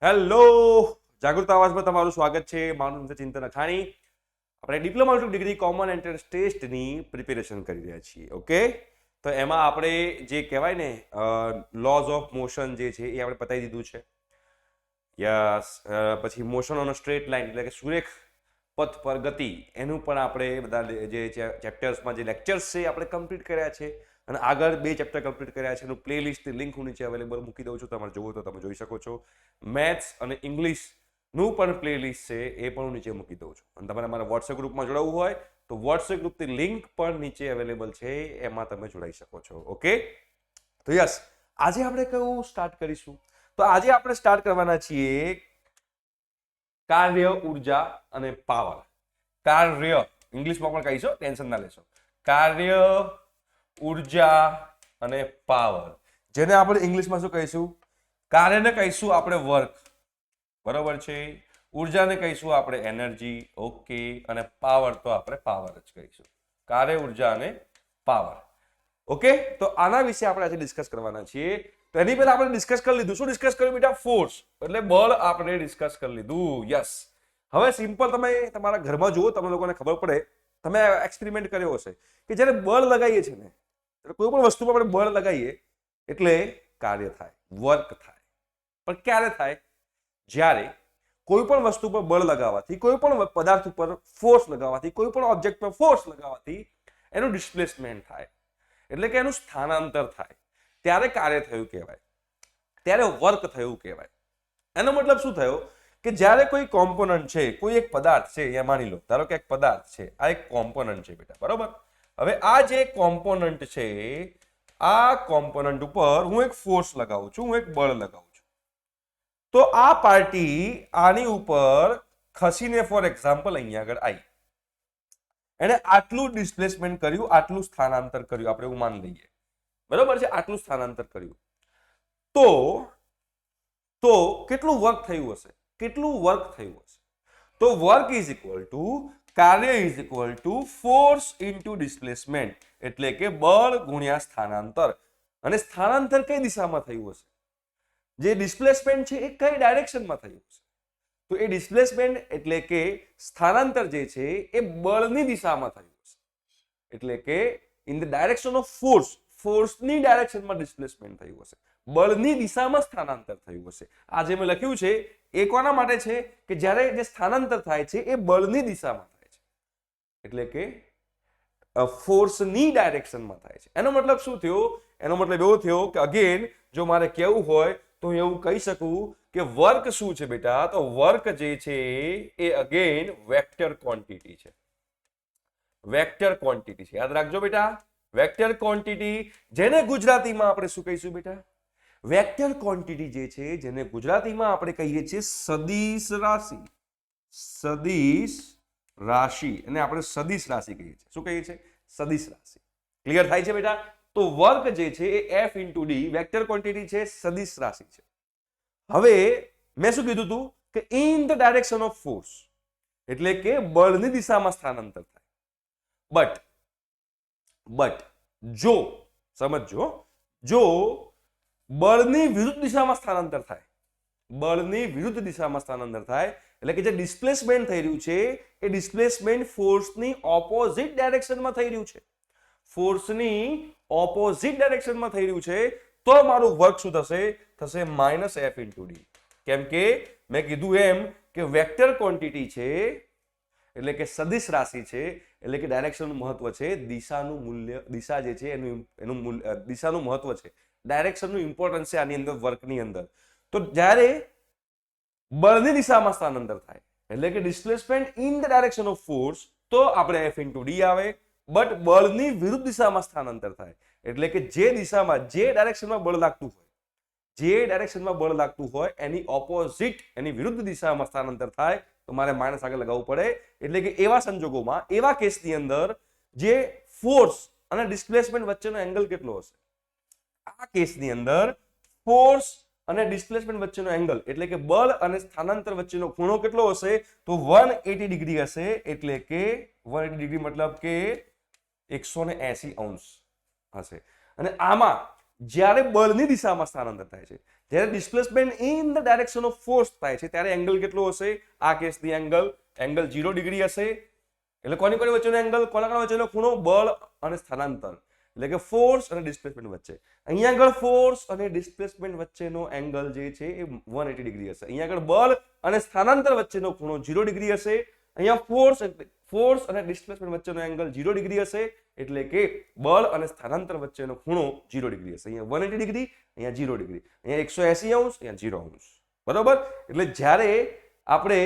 Hello, જાગૃત આવાજમાં તમારું સ્વાગત છે. મારું નામ છે ચિંતન અખાણી. આપણે diploma two degree common entrance ટેસ્ટની પ્રિપેરેશન કરી રહ્યા છીએ. ઓકે, તો એમાં આપણે જે કહેવાય ને લોઝ ઓફ મોશન જે છે એ આપણે પતાવી દીધું છે. યસ, પછી motion on a straight line એટલે કે સુરેખ પથ પર ગતિ, એનું પણ આપણે બધા જે ચેપ્ટર્સમાં જે લેક્ચર્સ છે આપણે કમ્પ્લીટ કર્યા છે. અને આગળ 2 ચેપ્ટર કમ્પ્લીટ કર્યા છે. એનું પ્લેલિસ્ટ લિંક હું નીચે અવેલેબલ મૂકી દઉં છું. તમારે જોવો તો તમે જોઈ શકો છો. મેથ્સ અને ઇંગ્લિશનું પણ પ્લેલિસ્ટ છે એ પણ હું નીચે મૂકી દઉં છું. અને તમારે મારા વોટ્સએપ ગ્રુપમાં જોડાવવું હોય તો વોટ્સએપ ગ્રુપની લિંક પણ નીચે અવેલેબલ છે, એમાં તમે જોડાઈ શકો છો. ઓકે, તો યસ, આજે આપણે કયું સ્ટાર્ટ કરીશું? તો આજે આપણે સ્ટાર્ટ કરવાના છીએ કાર્ય, ઉર્જા અને પાવર. કાર્ય ઇંગ્લિશમાં પણ કહીશો, ટેન્શન ના લેશો. કાર્ય, ઉર્જા અને પાવર, જેને આપણે ઇંગ્લિશમાં શું કહીશું? કાર્યને કહીશું આપણે વર્ક, બરોબર છે. ઉર્જાને કહીશું આપણે એનર્જી, ઓકે. અને પાવર તો આપણે પાવર જ કહીશું. કાર્ય, ઉર્જા અને પાવર. ઓકે, તો આના વિશે આપણે આજે ડિસ્કસ કરવાના છીએ. તો એની પહેલા આપણે ડિસ્કસ કરી લીધું. શું ડિસ્કસ કર્યું બેટા? ફોર્સ એટલે બળ આપણે ડિસ્કસ કરી લીધું. યસ. હવે સિમ્પલ તમે તમારા ઘરમાં જુઓ, તમને લોકોને ખબર પડે, તમે એક્સપેરિમેન્ટ કર્યો હશે કે જ્યારે બળ લગાવીએ છીએ ને, કોઈ પણ વસ્તુમાં આપણે બળ લગાવીએ એટલે કાર્ય થાય, વર્ક થાય. પણ ક્યારે થાય? જ્યારે કોઈ પણ વસ્તુ પર બળ લગાવવાથી, કોઈ પણ પદાર્થ ઉપર ફોર્સ લગાવવાથી, કોઈ પણ ઓબ્જેક્ટ પર ફોર્સ લગાવવાથી એનું ડિસ્પ્લેસમેન્ટ થાય, એટલે કે એનું સ્થાનાંતર થાય, ત્યારે કાર્ય થયું કહેવાય, ત્યારે વર્ક થયું કહેવાય. એનો મતલબ શું થયો? કે જ્યારે કોઈ કોમ્પોનન્ટ છે, કોઈ એક પદાર્થ છે, અહીંયા માની લો, ધારો કે એક પદાર્થ છે, આ એક કોમ્પોનન્ટ છે બેટા, બરોબર. હવે આ જે કોમ્પોનન્ટ છે, આ કોમ્પોનન્ટ ઉપર હું એક ફોર્સ લગાવું છું, હું એક બળ લગાવું છું. તો આ પાર્ટી આની ઉપર ખસીને ફોર એક્ઝામ્પલ અહીંયા આગળ આવી, એને આટલું ડિસ્પ્લેસમેન્ટ કર્યું, આટલું સ્થાનાંતર કર્યું, આપણે એવું માની લઈએ, બરોબર છે. આટલું સ્થાનાંતર કર્યું તો કેટલું વર્ક થયું હશે? કેટલું વર્ક થયું હશે? તો વર્ક ઇઝ ઇક્વલ ટુ, કાર્ય is equal to force into displacement, એટલે કે બળ ગુણ્યા સ્થાનાંતર. અને સ્થાનાંતર કઈ દિશામાં થયું હશે? જે ડિસ્પ્લેસમેન્ટ છે એ કઈ ડાયરેક્શનમાં થયું હશે? તો એ ડિસ્પ્લેસમેન્ટ એટલે કે સ્થાનાંતર જે છે એ બળની દિશામાં થયું હશે, એટલે કે in the direction of force, ફોર્સની ડાયરેક્શનમાં ડિસ્પ્લેસમેન્ટ થયું હશે, બળની દિશામાં સ્થાનાંતર થયું હશે. આ જે મેં લખ્યું છે એ કોના માટે છે? કે જ્યારે જે સ્થાનાંતર થાય છે એ બળની દિશામાં થાય છે, એટલે કે ફોર્સની ડાયરેક્શનમાં થાય છે. એનો મતલબ શું થયો? એનો મતલબ એવો થયો કે અગેન જો મારે કહેવું હોય તો હું એવું કહી શકું કે વર્ક શું છે બેટા? તો વર્ક જે છે એ અગેન વેક્ટર ક્વોન્ટિટી છે. વેક્ટર ક્વોન્ટિટી છે, યાદ રાખજો બેટા. વેક્ટર ક્વોન્ટિટી, જેને ગુજરાતીમાં આપણે શું કહીશું બેટા? વેક્ટર ક્વોન્ટિટી જે છે, જેને ગુજરાતીમાં આપણે કહીએ છીએ સદિશ રાશિ. સદિશ રાશિ, અને આપણે સદિશ રાશિ કહીએ છીએ. શું કહીએ છીએ? સદિશ રાશિ. ક્લિયર થાય છે બેટા? તો વર્ક જે છે એ F * D વેક્ટર ક્વોન્ટિટી છે, સદિશ રાશિ છે. હવે મેં શું કીધું હતું? કે in the direction of force, એટલે કે બળની દિશામાં સ્થાનાંતર થાય. બટ જો સમજો, જો બળની વિરુદ્ધ દિશામાં સ્થાનાંતર થાય, બળની વિરુદ્ધ દિશામાં સ્થાનાંતર થાય, એટલે કે જે ડિસ્પ્લેસમેન્ટ થઈ રહ્યું છે એ ડિસ્પ્લેસમેન્ટ ફોર્સની ઓપોઝિટ ડાયરેક્શનમાં થઈ રહ્યું છે, ફોર્સની ઓપોઝિટ ડાયરેક્શનમાં થઈ રહ્યું છે, તો મારું વર્ક શું થશે? થશે -F * D. કેમ કે મેં કીધું એમ કે વેક્ટર ક્વોન્ટિટી છે, એટલે કે સદિશ રાશિ છે, એટલે કે ડાયરેક્શનનું મહત્વ છે, દિશાનું મૂલ્ય, દિશા જે છે એનું દિશાનું મહત્વ છે, ડાયરેક્શનનું ઇમ્પોર્ટન્સ છે આની અંદર, વર્કની અંદર. તો જ્યારે બળની દિશામાં સ્થાનાંતર થાય, એટલે કે displacement in the direction of force, તો આપણે F * D આવે. બટ બળની વિરુદ્ધ દિશામાં સ્થાનાંતર થાય, એટલે કે જે દિશામાં, જે ડાયરેક્શનમાં બળ લાગતું હોય, જે ડાયરેક્શનમાં બળ લાગતું હોય એની ઓપોઝિટ, એની વિરુદ્ધ દિશામાં સ્થાનાંતર થાય, તો મારે માઇનસ આગળ લગાવવું પડે. એટલે કે એવા સંજોગોમાં, એવા કેસની અંદર જે ફોર્સ અને ડિસ્પ્લેસમેન્ટ વચ્ચેનો એંગલ કેટલો હશે? આ કેસની અંદર ફોર્સ અને ડિસ્પ્લેસમેન્ટ વચ્ચેનો એંગલ, એટલે કે બળ અને સ્થાનાંતર વચ્ચેનો ખૂણો કેટલો હશે? તો 180 ડિગ્રી હશે. એટલે કે 180 ડિગ્રી મતલબ કે 180 અંશ હશે. અને આમાં જ્યારે બળની દિશામાં સ્થાનાંતર થાય છે, જ્યારે displacement in the direction of force થાય છે ત્યારે એંગલ કેટલો હશે? આ કેસની એંગલ 0 ડિગ્રી હશે. એટલે કોની વચ્ચેનો એંગલ, કોના વચ્ચેનો ખૂણો? બળ અને સ્થાનાંતર, એટલે કે ફોર્સ અને ડિસ્પ્લેસમેન્ટ વચ્ચે. અહીંયા આગળ ફોર્સ અને ડિસ્પ્લેસમેન્ટ વચ્ચેનો એંગલ જે છે એ 180 ડિગ્રી હશે. અહીંયા આગળ બળ અને સ્થાનાંતર વચ્ચેનો ખૂણો 0 ડિગ્રી હશે. અહીંયા ફોર્સ અને ડિસ્પ્લેસમેન્ટ વચ્ચેનો એંગલ 0 ડિગ્રી હશે, એટલે કે બળ અને સ્થાનાંતર વચ્ચેનો ખૂણો 0 ડિગ્રી હશે. અહીંયા 180 ડિગ્રી, અહીંયા 0 ડિગ્રી, અહીંયા 180 અંશ, અહીંયા 0 અંશ. બરોબર? એટલે જ્યારે આપણે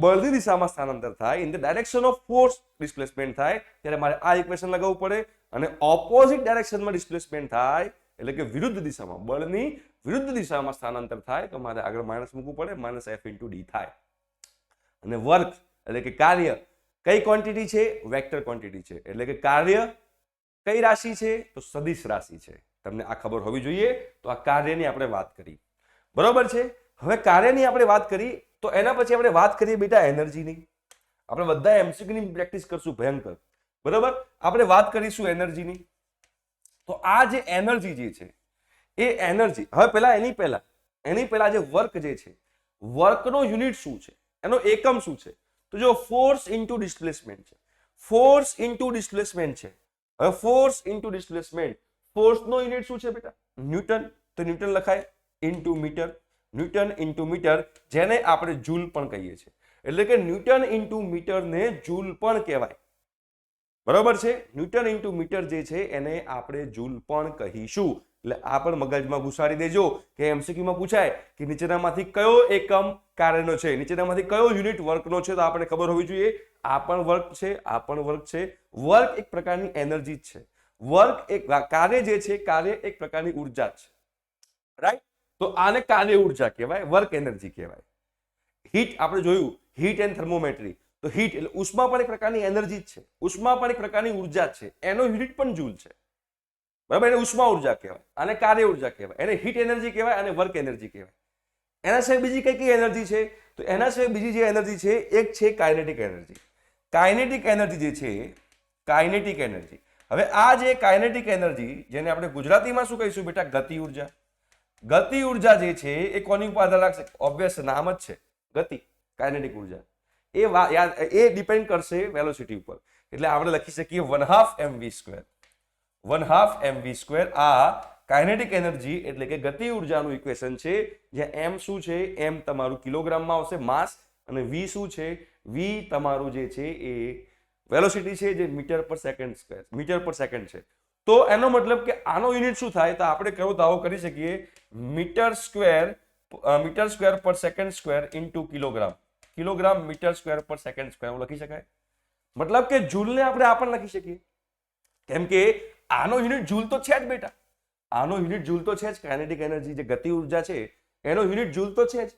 બળની દિશામાં સ્થાનાંતર થાય, in the direction of force displacement થાય, ત્યારે મારે આ ઇક્વેશન લગાવવું પડે. અને ઓપોઝિટ ડાયરેક્શનમાં ડિસ્પ્લેસમેન્ટ થાય, એટલે કે વિરુદ્ધ દિશામાં, બળની વિરુદ્ધ દિશામાં સ્થાનાંતર થાય, તો મારે આગળ માઇનસ મૂકવું પડે, -F/d થાય. અને વર્ક એટલે કે કાર્ય કઈ ક્વોન્ટિટી છે? વેક્ટર ક્વોન્ટિટી છે. એટલે કે કાર્ય કઈ રાશિ છે? તો સદિશ રાશિ છે. તમને આ ખબર હોવી જોઈએ. તો આ કાર્યની આપણે વાત કરી, બરોબર છે. હવે કાર્યની આપણે વાત કરી, તો એના પછી આપણે વાત કરીએ બેટા એનર્જીની. આપણે બધા MCQ ની પ્રેક્ટિસ કરશું ભયંકર, બરોબર? આપણે વાત કરીશું એનર્જીની. તો આ જે એનર્જી જે છે એ એનર્જી, હવે એની પહેલા જે વર્ક જે છે, વર્કનો યુનિટ શું છે, એનો એકમ શું છે? તો જો ફોર્સ ઇન્ટુ ડિસ્પ્લેસમેન્ટ છે. ફોર્સ ઇન્ટુ ડિસ્પ્લેસમેન્ટ છે. હવે ફોર્સ ઇન્ટુ ડિસ્પ્લેસમેન્ટ, ફોર્સનો યુનિટ શું છે બેટા? ન્યૂટન. તો ન્યૂટન લખાય into metre. Newton into metre, જેને આપણે જૂલ પણ કહીએ છીએ. એટલે કે ન્યૂટન ઇન્ટુ મીટરને જૂલ પણ કહેવાય, બરોબર છે? ન્યૂટન ઇન્ટુ મીટર જે છે એને આપણે જૂલ પણ કહીશું. એટલે આ પણ મગજમાં ઘુસાડી દેજો કે MCQ માં પૂછાય કે નીચેનામાંથી કયો એકમ કાર્યનો છે, નીચેનામાંથી કયો યુનિટ વર્કનો છે, તો આપણે ખબર હોવી જોઈએ. આ પણ વર્ક છે, આ પણ વર્ક છે. વર્ક એક પ્રકારની એનર્જી જ છે. વર્ક એક કાર્ય જે છે, કાર્ય એક પ્રકારની ઉર્જા છે, રાઈટ? તો આને કાર્ય ઉર્જા કહેવાય, વર્ક એનર્જી કહેવાય. હીટ આપણે જોયું, હીટ એન્ડ થર્મોમેટ્રી. તો હીટ એટલે ઉષ્મા પણ એક પ્રકારની એનર્જી જ છે, ઉષ્મા પણ એક પ્રકારની ઉર્જા છે. એનો યુનિટ પણ જૂલ છે, બરાબર? એને ઉષ્મા ઉર્જા કહેવાય, આને કાર્ય ઉર્જા કહેવાય, એને હીટ એનર્જી કહેવાય અને વર્ક એનર્જી કહેવાય. એના સિવાય બીજી કઈ કઈ એનર્જી છે? તો એના સિવાય બીજી જે એનર્જી છે એક છે કાઇનેટિક એનર્જી. કાઇનેટિક એનર્જી જે છે, કાઇનેટિક એનર્જી. હવે આ જે કાઇનેટિક એનર્જી, જેને આપણે ગુજરાતીમાં શું કહીશું બેટા? ગતિ ઉર્જા. ગતિ ઉર્જા જે છે એ કોની ઉપર આધાર રાખશે? ઓબ્વિયસ નામ જ છે ગતિ, કાઇનેટિક ઉર્જા. એ ડિપેન્ડ કરશે વેલોસિટી ઉપર. એટલે આપણે લખી શકીએ 1/2 mv². 1/2 mv². આ કાઇનેટિક એનર્જી એટલે કે ગતિ ઉર્જાનું ઇક્વેશન છે, જ્યાં m શું છે? m તમારું કિલોગ્રામમાં આવશે, માસ, અને v શું છે? v તમારું જે છે એ વેલોસિટી છે, જે મીટર પર સેકન્ડ છે. તો એનો મતલબ કે આનો યુનિટ શું થાય? તો આપણે કયો દાવો કરી શકીએ? Metre square per second square into kilogram. Kilogram metre square per second square લખી શકાય. મતલબ કે જૂલને આપણે આ પણ લખી શકીએ, કેમ કે આનો યુનિટ જૂલ તો છે જ બેટા. આનો યુનિટ જૂલ તો છે જ. કાઇનેટિક એનર્જી જે ગતિ ઉર્જા છે એનો યુનિટ જૂલ તો છે જ.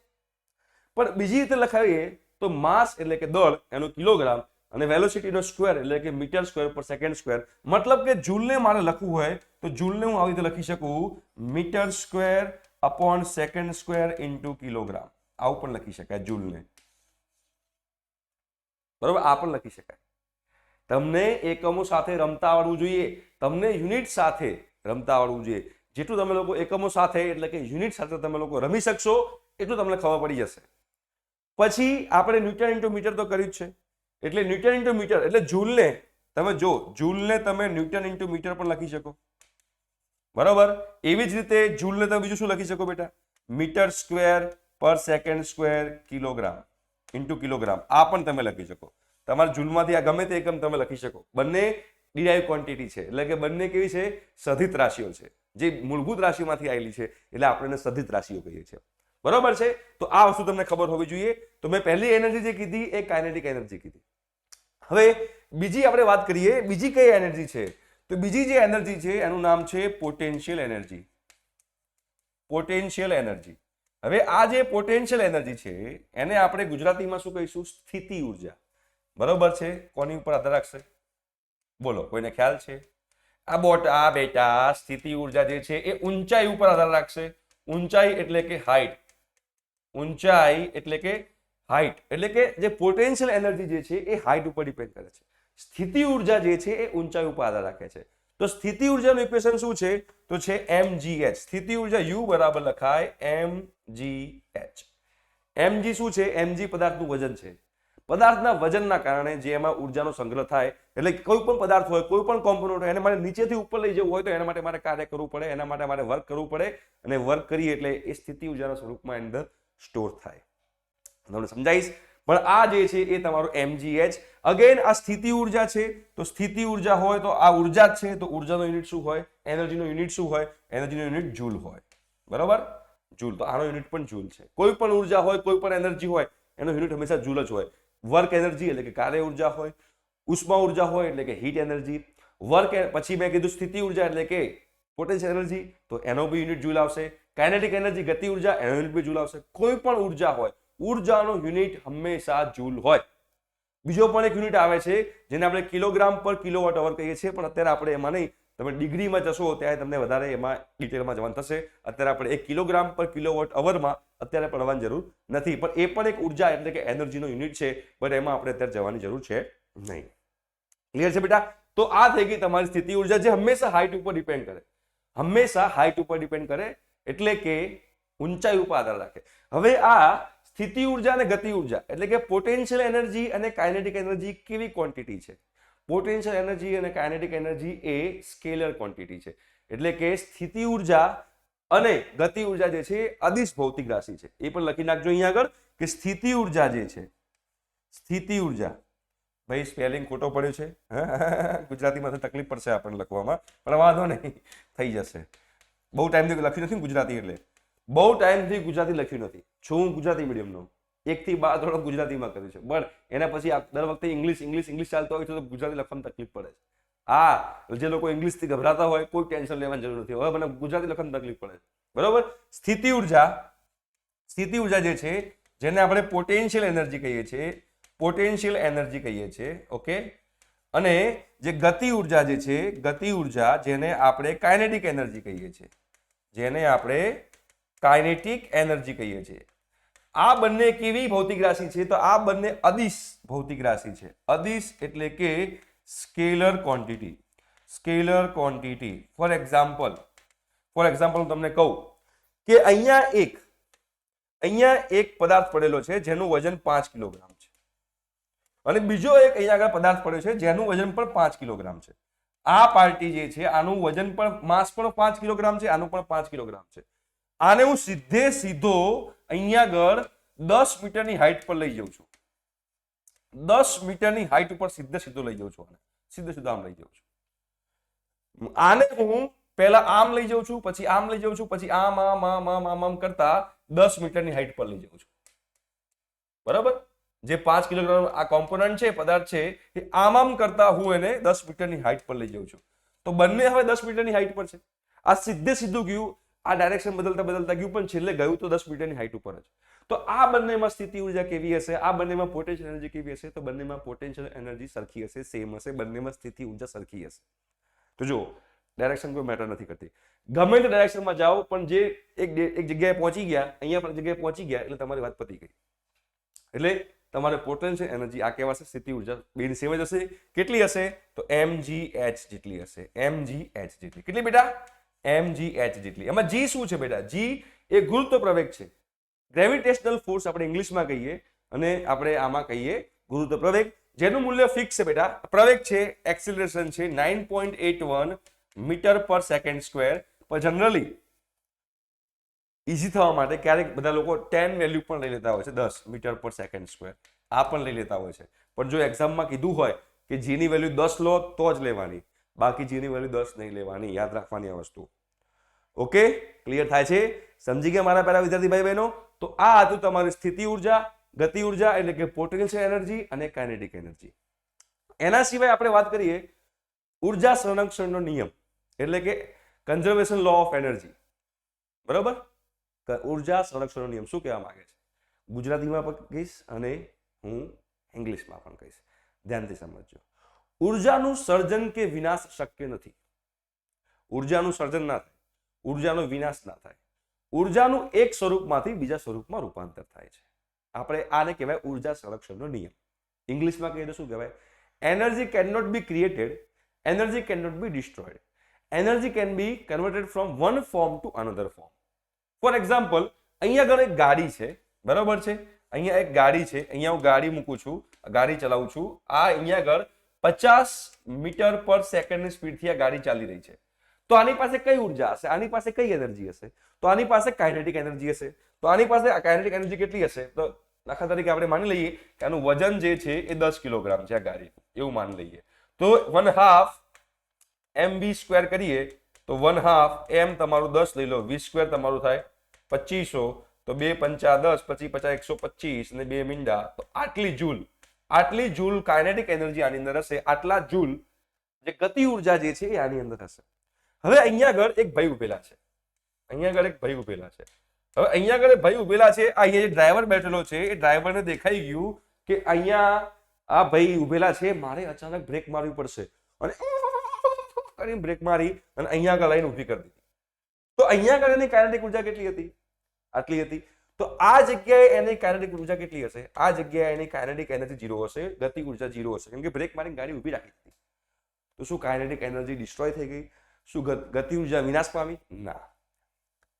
પણ બીજી રીતે લખાવીએ તો માસ એટલે કે દળ એનો કિલોગ્રામ, અને વેલોસિટીનો સ્ક્વેર એટલે કે metre square per second square. મતલબ કે જૂલને મારે લખવું હોય તો જૂલને હું આવી રીતે લખી શકું, metre square upon second square into kilogram. આવું પણ લખી શકાય જૂલને, બરોબર? આ પણ લખી શકાય. તમને એકમો સાથે રમતા આવડવું જોઈએ, તમને યુનિટ સાથે રમતા આવડવું જોઈએ. જેટલું તમે લોકો એકમો સાથે એટલે કે યુનિટ સાથે તમે લોકો રમી શકશો એટલું તમને ખબર પડી જશે. પછી આપણે ન્યૂટન ઇન્ટુ મીટર તો કર્યું જ છે. એટલે ન્યૂટન ઇન્ટુ મીટર એટલે જૂલને તમે જો, જૂલને તમે ન્યૂટન ઇન્ટુ મીટર પણ લખી શકો, બરોબર? એવી જ રીતે જૂલને તમે બીજું શું લખી શકો બેટા? Metre square per second square kilogram into kilogram. આ પણ તમે લખી શકો. તમારા જૂલમાંથી આ ગમે તે એકમ તમે લખી શકો. બંને ડિરાઇવ ક્વોન્ટિટી છે, એટલે કે બંને કેવી છે? સધિત રાશિઓ છે, જે મૂળભૂત રાશિમાંથી આવેલી છે, એટલે આપણે એને સધિત રાશિઓ કહીએ છીએ, બરોબર છે? તો આ વસ્તુ તમને ખબર હોવી જોઈએ. તો મેં પહેલી એનર્જી જે કીધી એ કાઇનેટિક એનર્જી કીધી. હવે બીજી આપણે વાત કરીએ, બીજી કઈ એનર્જી છે? તો બીજી જે એનર્જી છે એનું નામ છે પોટેન્શિયલ એનર્જી. Potential energy. હવે આ જે પોટેન્શિયલ એનર્જી છે એને આપણે ગુજરાતીમાં શું કહીશું? સ્થિતિ ઉર્જા, બરોબર છે? કોની ઉપર આધાર રાખશે? બોલો, કોઈને ખ્યાલ છે? આ બેટા સ્થિતિ ઉર્જા જે છે એ ઊંચાઈ ઉપર આધાર રાખશે. ઊંચાઈ એટલે કે હાઈટ. ઊંચાઈ એટલે કે હાઈટ, એટલે કે જે પોટેન્શિયલ એનર્જી જે છે એ હાઈટ ઉપર ડિપેન્ડ કરે છે. સ્થિતિ ઉર્જા જે છે એ ઊંચાઈ ઉપર આધાર રાખે છે. તો સ્થિતિ ઉર્જાનું ઇક્વેશન શું છે? તો છે mgh. સ્થિતિ ઉર્જા U બરાબર લખાય mgh. mg શું છે? mg પદાર્થનું વજન છે. પદાર્થના વજનના કારણે જે એમાં ઉર્જાનો સંગ્રહ થાય, એટલે કોઈ પણ પદાર્થ હોય, કોઈ પણ કોમ્પોનન્ટ હોય, એને મારે નીચેથી ઉપર લઈ જવું હોય તો એના માટે મારે કાર્ય કરવું પડે, એના માટે મારે વર્ક કરવું પડે, અને વર્ક કરીએ એટલે એ સ્થિતિ ઉર્જાના સ્વરૂપમાં અંદર સ્ટોર થાય. તમને સમજાઈશ? પણ આ જે છે એ તમારું mgh. અગેન આ સ્થિતિ ઉર્જા છે, તો સ્થિતિ ઉર્જા હોય તો આ ઉર્જા જ છે, તો ઉર્જાનો યુનિટ શું હોય? એનર્જીનો યુનિટ શું હોય? એનર્જીનો યુનિટ જૂલ હોય. બરોબર? જૂલ. તો આનો યુનિટ પણ જૂલ છે. કોઈ પણ ઉર્જા હોય, કોઈ પણ એનર્જી હોય, એનો યુનિટ હંમેશા જૂલ જ હોય. વર્ક એનર્જી એટલે કે કાર્ય ઉર્જા હોય, ઉષ્મા ઉર્જા હોય એટલે કે હીટ એનર્જી, વર્ક પછી મેં કીધું સ્થિતિ ઉર્જા એટલે કે પોટેન્શિયલ એનર્જી, તો એનો બી યુનિટ જૂલ આવશે. કાઇનેટિક એનર્જી ગતિ ઉર્જા, એનો યુનિટ બી જૂલ આવશે. કોઈ પણ ઉર્જા હોય, ઉર્જાનો યુનિટ હંમેશા જૂલ હોય. બીજો પણ એક યુનિટ આવે છે જેને આપણે કિલોગ્રામ પર કિલોવોટ અવર કહીએ છીએ, પણ અત્યારે આપણે એમાં નહીં, તમે ડિગ્રીમાં જશો ત્યારે તમને વધારે એમાં ડિટેલમાં જવાનું થશે. અત્યારે આપણે 1 કિલોગ્રામ પર કિલોવોટ અવરમાં અત્યારે પડવાની જરૂર નથી, પણ એ પણ એક ઉર્જા એટલે કે એનર્જીનો યુનિટ છે, પણ એમાં આપણે અત્યારે જવાની જરૂર છે નહીં. ક્લિયર છે બેટા? તો આ થઈ ગઈ તમારી સ્થિતિ ઉર્જા, જે હંમેશા હાઇટ ઉપર ડિપેન્ડ કરે. હંમેશા હાઇટ ઉપર ડિપેન્ડ કરે એટલે કે ઊંચાઈ ઉપર આધાર રાખે. હવે આ સ્થિતિ ઉર્જા અને ગતિ ઉર્જા એટલે કે પોટેન્શિયલ એનર્જી અને કાઇનેટિક એનર્જી કેવી ક્વોન્ટિટી છે? પોટેન્શિયલ એનર્જી અને કાઇનેટિક એનર્જી એ સ્કેલર ક્વોન્ટિટી છે. એટલે કે સ્થિતિ ઉર્જા અને ગતિ ઉર્જા જે છે અદિશ ભૌતિક રાશિ છે. એ પણ લખી નાખજો અહીંયા આગળ કે સ્થિતિ ઉર્જા જે છે, સ્થિતિ ઉર્જા, ભાઈ સ્પેલિંગ ખોટો પડ્યો છે, ગુજરાતીમાં તો તકલીફ પડશે આપણને લખવામાં, પણ વાંધો નહીં, થઈ જશે. બહુ ટાઈમથી લખ્યું નથી ગુજરાતી, એટલે બહુ ટાઈમથી ગુજરાતી લખ્યું નથી. હું ગુજરાતી મીડિયમનો 1 થી 12 ધોરણ ગુજરાતીમાં કર્યું છે, પણ એના પછી દર વખતે ઇંગ્લિશ ચાલતો હોય તો ગુજરાતી લખવામાં તકલીફ પડે છે. જે લોકો ઇંગ્લિશથી ગભરાતા હોય, કોઈ ટેન્શન લેવાની જરૂર નથી. હવે મને ગુજરાતી લખવામાં તકલીફ પડે છે. બરોબર? સ્થિતિ ઉર્જા જે છે, જેને આપણે પોટેન્શિયલ એનર્જી કહીએ છીએ, પોટેન્શિયલ એનર્જી કહીએ છીએ. ઓકે? અને જે ગતિ ઉર્જા જે છે, ગતિ ઉર્જા જેને આપણે કાઇનેટિક એનર્જી કહીએ છીએ, જેને આપણે કાઇનેટિક એનર્જી કહીએ છીએ. આ બંને કેવી ભૌતિક રાશિ છે? તો આ બંને અદિશ ભૌતિક રાશિ છે. અદિશ એટલે કે scalar quantity. Scalar quantity. For example હું તમને કહું કે અહીંયા એક પદાર્થ પડેલો છે જેનું વજન 5 કિલોગ્રામ છે, અને બીજો એક અહીંયા આગળ પદાર્થ પડ્યો છે જેનું વજન પણ 5 કિલોગ્રામ છે. આ પાર્ટી જે છે આનું વજન પણ, માસ પણ 5 કિલોગ્રામ છે, આનું પણ 5 કિલોગ્રામ છે. આને હું સીધો અહીંયા આગળ 10 મીટરની હાઈટ પર લઈ જાઉં છું. 10 મીટરની હાઈટ ઉપર સીધો લઈ જાઉં છું. આને સીધો આમ લઈ જાઉં છું. આને હું પહેલા આમ લઈ જાઉં છું, પછી આમ લઈ જાઉં છું, પછી આમ કરતા 10 મીટરની હાઈટ પર લઈ જાઉં છું. બરાબર? જે 5 કિલોગ્રામ આ કોમ્પોનન્ટ છે, પદાર્થ છે, એ આમ કરતા હું એને 10 મીટરની હાઈટ પર લઈ જાઉં છું. તો બંને હવે 10 મીટરની હાઈટ પર છે. આ સીધું ગયું, આ ડાયરેક્શન બદલતા ગયું, પણ છેલ્લે ગયું તો 10 મીટરની હાઈટ ઉપર જ. તો આ બંનેમાં સ્થિતિ ઉર્જા કેવી હશે? આ બંનેમાં પોટેન્શિયલ એનર્જી કેવી હશે? તો બંનેમાં પોટેન્શિયલ એનર્જી સરખી હશે, સેમ હશે. બંનેમાં સ્થિતિ ઉર્જા સરખી હશે. તો જો ડાયરેક્શન કોઈ મેટર નથી કરતી. ગમે તે ડાયરેક્શનમાં જાઓ, પણ જે એક જગ્યાએ પહોંચી ગયા, અહીંયા પર જગ્યાએ પહોંચી ગયા એટલે તમારી વાત પતી ગઈ. એટલે તમારે પોટેન્શિયલ એનર્જી આ કહેવાશે, સ્થિતિ ઉર્જા બેની સેમ જ હશે. કેટલી હશે? તો mgh જેટલી હશે. mgh જેટલી. કેટલી બેટા? mgh જેટલી. એમાં g શું છે બેટા? g એ ગુરુત્વ પ્રવેગ છે. ગ્રેવિટેશનલ ફોર્સ આપણે ઇંગ્લિશમાં કહીએ, અને આપણે આમાં કહીએ ગુરુત્વ પ્રવેગ, જેનું મૂલ્ય ફિક્સ છે બેટા. પ્રવેગ છે, એક્સિલરેશન છે 9.81 મીટર પર સેકન્ડ સ્ક્વેર. પણ જનરલી ઈઝી થવા માટે ક્યારેક બધા લોકો 10 વેલ્યુ પણ લઈ લેતા હોય છે, 10 મીટર પર સેકન્ડ સ્ક્વેર. આ પણ લઈ લેતા હોય છે. પણ જો એક્ઝામમાં કીધું હોય કે g ની વેલ્યુ 10 લો તો જ લેવાની, બાકી g ની વેલ્યુ 10 નહીં લેવાની. યાદ રાખવાની આ વસ્તુ. ઓકે? ક્લિયર થાય છે? સમજી ગયા મારા પહેલા વિદ્યાર્થી ભાઈ બહેનો? તો આ હતું તમારી સ્થિતિ ઉર્જા, ગતિ ઉર્જા એટલે કે પોટેન્શિયલ એનર્જી અને કાઇનેટિક એનર્જી. એના સિવાય આપણે વાત કરીએ ઉર્જા સંરક્ષણનો નિયમ, એટલે કે કન્ઝર્વેશન લો ઓફ એનર્જી. બરોબર? ઉર્જા સંરક્ષણનો નિયમ શું કહેવા માંગે છે? ગુજરાતીમાં પણ કહીશ અને હું ઇંગ્લિશમાં પણ કહીશ. ધ્યાનથી સમજજો. ઉર્જાનું સર્જન કે વિનાશ શક્ય નથી. ઉર્જાનું સર્જન ના થાય, ઉર્જાનો વિનાશ ના થાય. ઉર્જાનું એક સ્વરૂપમાંથી બીજા સ્વરૂપમાં રૂપાંતર થાય છે. આપણે આને કહેવાય ઉર્જા સંરક્ષણનો નિયમ. ઇંગ્લિશમાં કહીએ તો શું કહેવાય? Energy can not be created energy can not be destroyed. Energy can be converted from one form to another form. For example, અહીંયા આગળ એક ગાડી છે, બરાબર છે, અહીંયા એક ગાડી છે, અહીંયા હું ગાડી મૂકું છું, ગાડી ચલાવું છું, આ અહીંયા આગળ 50 મીટર પર સેકન્ડની સ્પીડથી આ ગાડી ચાલી રહી છે. તો આની પાસે કઈ ઉર્જા હશે? આની પાસે કઈ એનર્જી હશે? તો આની પાસે કાઇનેટિક એનર્જી હશે. તો આની પાસે કાઇનેટિક એનર્જી કેટલી હશે? તો દાખલા તરીકે આપણે માની લઈએ કે આનું વજન જે છે એ 10 કિલોગ્રામ છે આ ગાડી, એવું માની લઈએ. તો 1/2 mv² કરીએ તો 1/2 m તમારું 10 લઈ લો, v² તમારું થાય 2500, તો 2 પંચા 10, 25 પચા 125 અને 2 મીંડા, તો આટલી જૂલ કાઇનેટિક એનર્જી આની અંદર હશે. આટલા જૂલ જે ગતિ ઉર્જા જે છે એ આની અંદર હશે. હવે અહીંયા આગળ એક ભાઈ ઉભેલા છે, હવે અહીંયા આગળ ભાઈ ઉભેલા છે. અહીંયા જે ડ્રાઈવર બેઠેલો છે એ ડ્રાઈવરને દેખાઈ ગયું કે અહીંયા આ ભાઈ ઉભેલા છે, મારે અચાનક બ્રેક મારવી પડશે, અને કરીને બ્રેક મારી અને અહીંયા આગળ લાઈન ઊભી કરી દીધી. તો અહીંયા આગળ એની કાઇનેટિક ઉર્જા કેટલી હતી? આટલી હતી. તો આ જગ્યાએ એની કાઇનેટિક ઉર્જા કેટલી હશે? આ જગ્યાએ એની કાઇનેટિક એનર્જી 0 હશે, ગતિ ઉર્જા 0 હશે, કેમ કે બ્રેક મારીને ગાડી ઊભી રાખી દીધી. તો શું કાઇનેટિક એનર્જી ડિસ્ટ્રોય થઈ ગઈ? શું ગતિ ઉર્જા વિનાશ પામી? ના.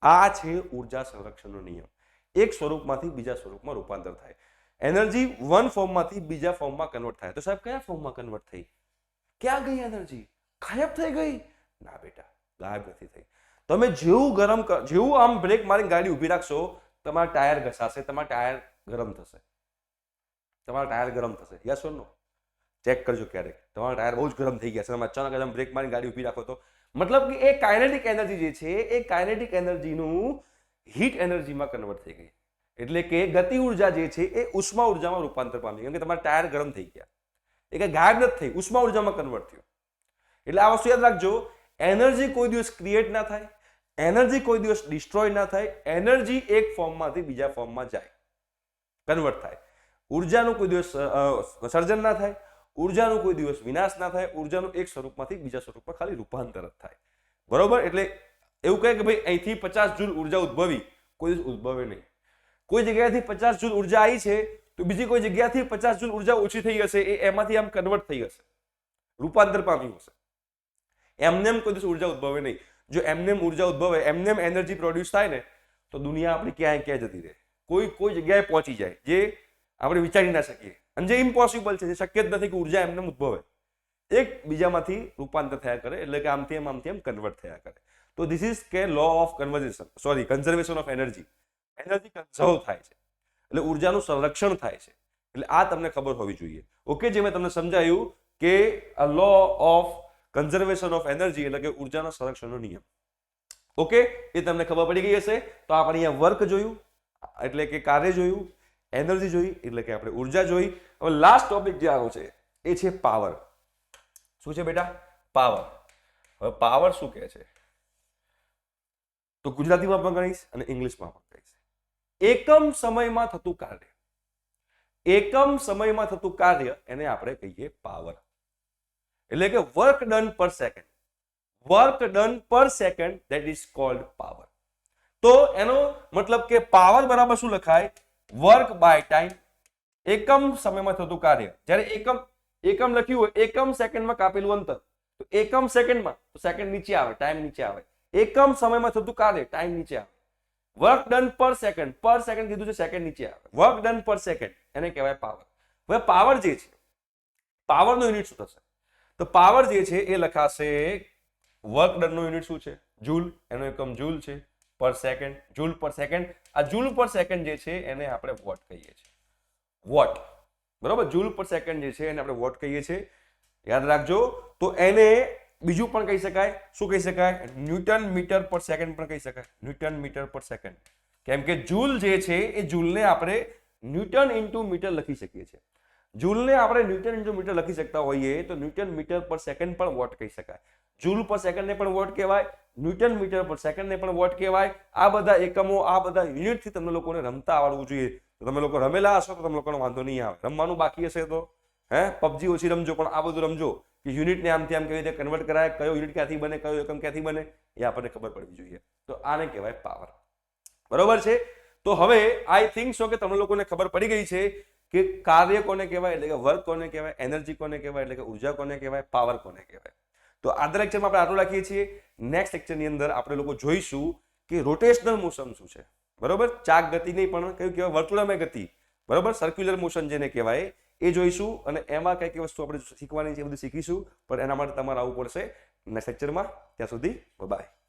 આ છે ઉર્જા સંરક્ષણનો નિયમ. એક સ્વરૂપમાંથી બીજા સ્વરૂપમાં રૂપાંતર થાય. એનર્જી વન ફોર્મમાંથી બીજા ફોર્મમાં કન્વર્ટ થાય. તો સાહેબ કયા ફોર્મમાં કન્વર્ટ થઈ? ક્યાં ગઈ એનર્જી? ગાયબ થઈ ગઈ? ના બેટા, ગાયબ નથી થઈ. તમે જેવું આમ બ્રેક મારીને ગાડી ઊભી રાખશો, તમારા ટાયર ઘસાશે, તમારા ટાયર ગરમ થશે. Yes or no? ચેક કરજો ક્યારેક તમારા ટાયર બહુ જ ગરમ થઈ ગયા છે, તમે અચાનક બ્રેક મારીને ગાડી ઊભી રાખો તો મતલબ કે એ કાઇનેટિક એનર્જી જે છે એ કાઇનેટિક એનર્જીનું હીટ એનર્જીમાં કન્વર્ટ થઈ ગઈ. એટલે કે ગતિ ઉર્જા જે છે એ ઉષ્મા ઉર્જામાં રૂપાંતર પામી, કેમ કે તમારા ટાયર ગરમ થઈ ગયા. એ કઈ ગાયબ નથી થઈ, ઉષ્મા ઉર્જામાં કન્વર્ટ થયું. એટલે આ વસ્તુ યાદ રાખજો, એનર્જી કોઈ દિવસ ક્રિએટ ના થાય, એનર્જી કોઈ દિવસ ડિસ્ટ્રોય ના થાય. એનર્જી એક ફોર્મમાંથી બીજા ફોર્મમાં જાય, કન્વર્ટ થાય. ઉર્જાનું કોઈ દિવસ સર્જન ના થાય, ઉર્જાનું કોઈ દિવસ વિનાશ ના થાય. ઉર્જાનું એક સ્વરૂપમાંથી બીજા સ્વરૂપમાં ખાલી રૂપાંતર જ થાય. બરોબર? એટલે એવું કહે કે ભાઈ અહીંથી 50 જૂલ ઉર્જા ઉદ્ભવી, કોઈ દિવસ ઉદ્ભવે નહીં. કોઈ જગ્યાએથી 50 જૂલ ઉર્જા આવી છે તો બીજી કોઈ જગ્યાથી 50 જૂલ ઉર્જા ઓછી થઈ હશે, એ એમાંથી આમ કન્વર્ટ થઈ હશે, રૂપાંતર પામ્યું હશે. એમનેમ કોઈ દિવસ ઉર્જા ઉદ્ભવે નહીં. જો એમનેમ ઉર્જા ઉદ્ભવે, એમનેમ એનર્જી પ્રોડ્યુસ થાય ને, તો દુનિયા આપણી ક્યાં જતી રહે, કોઈ જગ્યાએ પહોંચી જાય જે આપણે વિચારી ના શકીએ. અને જે ઇમ્પોસિબલ છે, જે શક્ય જ નથી કે ઉર્જા એમને ઉદ્ભવે, એક બીજામાંથી રૂપાંતર થયા કરે, એટલે કે આમથી એમ કન્વર્ટ થયા કરે. તો ધીસ ઇઝ કે law of conservation of energy. Energy conserve થાય છે એટલે ઉર્જાનું સંરક્ષણ થાય છે. એટલે આ તમને ખબર હોવી જોઈએ. ઓકે, જે મેં તમને સમજાયું કે આ law of conservation of energy એટલે કે ઉર્જાના સંરક્ષણનો નિયમ. ઓકે, એ તમને ખબર પડી ગઈ હશે. તો આપણે અહીંયા વર્ક જોયું એટલે કે કાર્ય જોયું, એનર્જી જોઈ એટલે કે આપણે ઉર્જા જોઈ. હવે લાસ્ટ ટોપિક જે આવ્યો છે એ છે પાવર. શું છે બેટા? પાવર. હવે પાવર શું કહે છે તો ગુજરાતીમાં પણ ગણીશ અને ઇંગ્લિશમાં પણ કહીશ. એકમ સમયમાં થતું કાર્ય, એકમ સમયમાં થતું કાર્ય એને આપણે કહીએ પાવર. એટલે કે work done per second, work done per second, that is called power. તો એનો મતલબ કે પાવર બરાબર શું લખાય? Work by time. એકમ સમયમાં થતું કાર્ય. જ્યારે એકમ લખ્યું હોય, એકમ સેકન્ડમાં કાપેલું અંતર, તો એકમ સેકન્ડમાં, તો સેકન્ડ નીચે આવે, ટાઈમ નીચે આવે. એકમ સમયમાં થતું કાર્ય, ટાઈમ નીચે આવે. વર્ક ડન પર સેકન્ડ કીધું છે, સેકન્ડ નીચે આવે. વર્ક ડન પર સેકન્ડ એને કહેવાય પાવર. હવે પાવર જે છે, પાવરનો યુનિટ શું થશે? તો પાવર જે છે એ લખાશે, વર્ક ડન નો યુનિટ શું છે? જૂલ. એનો એકમ જૂલ છે પર સેકન્ડ, જૂલ પર સેકન્ડ. આ જૂલ પર સેકન્ડ જે છે એને આપણે વોટ કહીએ છીએ. વોટ, બરોબર? જૂલ પર સેકન્ડ જે છે એને આપણે વોટ કહીએ છીએ, યાદ રાખજો. તો એને બીજું પણ કહી શકાય. શું કહી શકાય? ન્યૂટન મીટર પર સેકન્ડ પણ કહી શકાય. ન્યૂટન મીટર પર સેકન્ડ, કેમ કે જૂલ જે છે એ જૂલને આપણે ન્યૂટન ઇન્ટુ મીટર લખી શકીએ છીએ. જૂલને આપણે ન્યૂટન ઇન્ટુ મીટર લખી શકતા હોઈએ તો ન્યૂટન મીટર પર સેકન્ડ પણ વોટ કહી શકાય. જૂલ પર સેકન્ડને પણ વોટ કહેવાય, ન્યૂટન મીટર પર સેકન્ડને પણ વોટ કહેવાય. આ બધા એકમો, આ બધા યુનિટથી તમને લોકોને રમતા આવડવું જોઈએ. તો તમે લોકો રમેલા હશો તો તમે લોકોનો વાંધો નહીં આવે. રમવાનું બાકી હશે તો પબજી ઓછી રમજો, પણ આ બધું રમજો કે યુનિટને આમથી આમ કેવી રીતે કન્વર્ટ કરાય, કયો યુનિટ ક્યાંથી બને, કયો એકમ ક્યાંથી બને, એ આપણને ખબર પડવી જોઈએ. તો આને કહેવાય પાવર. બરોબર છે? તો હવે આઈ થિંક સો કે તમને લોકોને ખબર પડી ગઈ છે કે કાર્ય કોને કહેવાય, એટલે કે વર્ક કોને કહેવાય, એનર્જી કોને કહેવાય, એટલે કે ઉર્જા કોને કહેવાય, પાવર કોને કહેવાય. તો આજના લેક્ચરમાં આપણે આટલું રાખીએ છીએ. નેક્સ્ટ લેક્ચરની અંદર આપણે લોકો જોઈશું કે રોટેશનલ મોશન શું છે. બરોબર, ચાક ગતિ નહીં પણ કયું કહેવાય, વર્તુળામય ગતિ. બરોબર, સર્ક્યુલર મોશન જેને કહેવાય એ જોઈશું. અને એમાં કઈ કઈ વસ્તુ આપણે શીખવાની છે એ બધું શીખીશું. પણ એના માટે તમારે આવવું પડશે નેક્સ્ટ લેક્ચરમાં. ત્યાં સુધી બાય.